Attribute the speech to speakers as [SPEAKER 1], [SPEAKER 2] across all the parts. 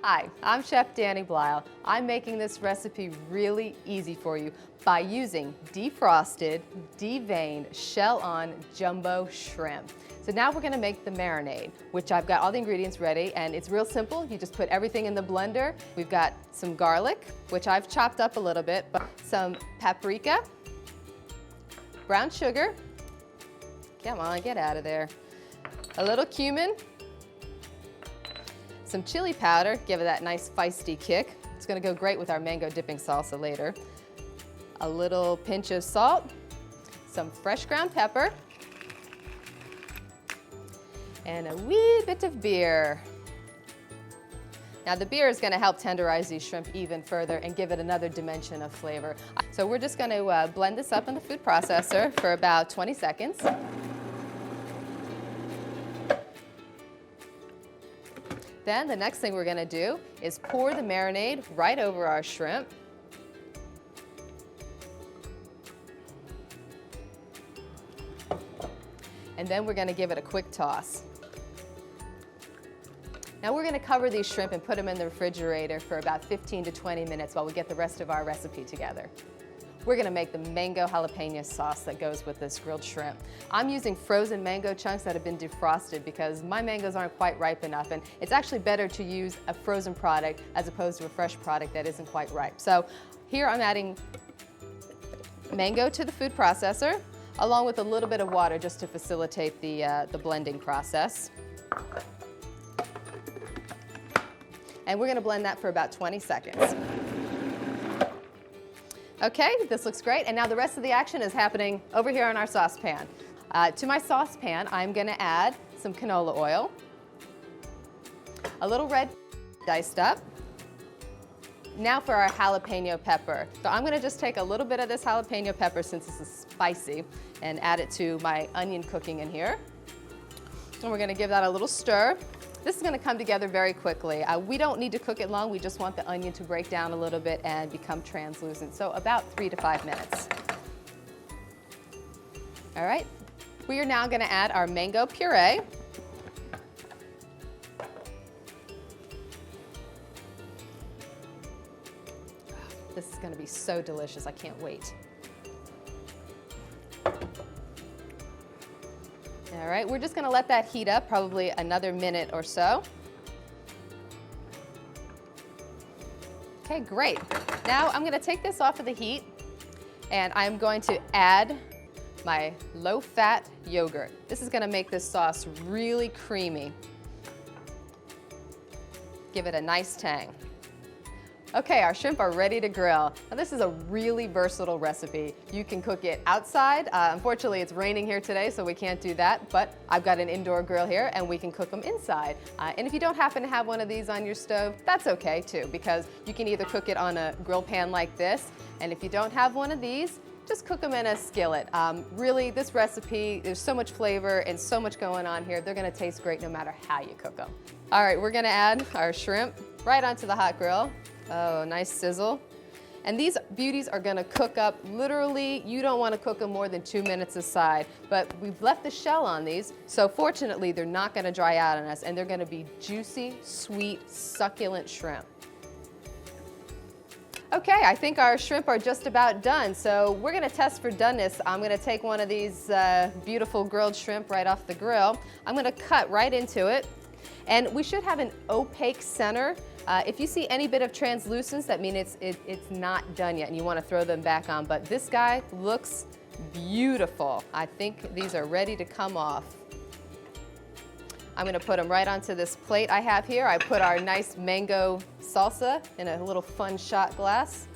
[SPEAKER 1] Hi, I'm Chef Danny Blyle. I'm making this recipe really easy for you by using defrosted, deveined, shell-on jumbo shrimp. So now we're gonna make the marinade, which I've got all the ingredients ready, and it's real simple. You just put everything in the blender. We've got some garlic, which I've chopped up a little bit, but some paprika, brown sugar, come on, get out of there, a little cumin, some chili powder, give it that nice feisty kick. It's gonna go great with our mango dipping salsa later. A little pinch of salt, some fresh ground pepper, and a wee bit of beer. Now the beer is gonna help tenderize these shrimp even further and give it another dimension of flavor. So we're just gonna blend this up in the food processor for about 20 seconds. Then the next thing we're gonna do is pour the marinade right over our shrimp. And then we're gonna give it a quick toss. Now we're gonna cover these shrimp and put them in the refrigerator for about 15 to 20 minutes while we get the rest of our recipe together. We're gonna make the mango jalapeno sauce that goes with this grilled shrimp. I'm using frozen mango chunks that have been defrosted because my mangoes aren't quite ripe enough, and it's actually better to use a frozen product as opposed to a fresh product that isn't quite ripe. So here I'm adding mango to the food processor, along with a little bit of water just to facilitate the blending process. And we're gonna blend that for about 20 seconds. Okay, this looks great, and now the rest of the action is happening over here on our saucepan. To my saucepan, I'm gonna add some canola oil, a little red diced up. Now for our jalapeno pepper. So I'm gonna just take a little bit of this jalapeno pepper, since this is spicy, and add it to my onion cooking in here. And we're gonna give that a little stir. This is gonna come together very quickly. We don't need to cook it long, we just want the onion to break down a little bit and become translucent, so about 3 to 5 minutes. All right, we are now gonna add our mango puree. This is gonna be so delicious, I can't wait. All right, we're just gonna let that heat up probably another minute or so. Okay, great. Now I'm gonna take this off of the heat, and I'm going to add my low-fat yogurt. This is gonna make this sauce really creamy. Give it a nice tang. Okay, our shrimp are ready to grill. Now this is a really versatile recipe. You can cook it outside. Unfortunately, it's raining here today, so we can't do that, but I've got an indoor grill here and we can cook them inside. And if you don't happen to have one of these on your stove, that's okay too, because you can either cook it on a grill pan like this, and if you don't have one of these, just cook them in a skillet. Really, this recipe, there's so much flavor and so much going on here. They're gonna taste great no matter how you cook them. All right, we're gonna add our shrimp right onto the hot grill. Oh, nice sizzle. And these beauties are gonna cook up literally, you don't wanna cook them more than 2 minutes aside, but we've left the shell on these, so fortunately they're not gonna dry out on us, and they're gonna be juicy, sweet, succulent shrimp. Okay, I think our shrimp are just about done, so we're gonna test for doneness. I'm gonna take one of these beautiful grilled shrimp right off the grill. I'm gonna cut right into it, and we should have an opaque center. If you see any bit of translucence, that means it's not done yet and you want to throw them back on, but this guy looks beautiful. I think these are ready to come off. I'm gonna put them right onto this plate I have here. I put our nice mango salsa in a little fun shot glass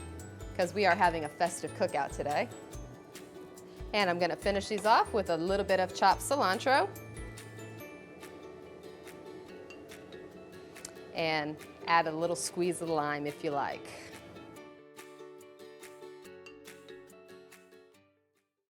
[SPEAKER 1] because we are having a festive cookout today. And I'm gonna finish these off with a little bit of chopped cilantro. And add a little squeeze of lime if you like.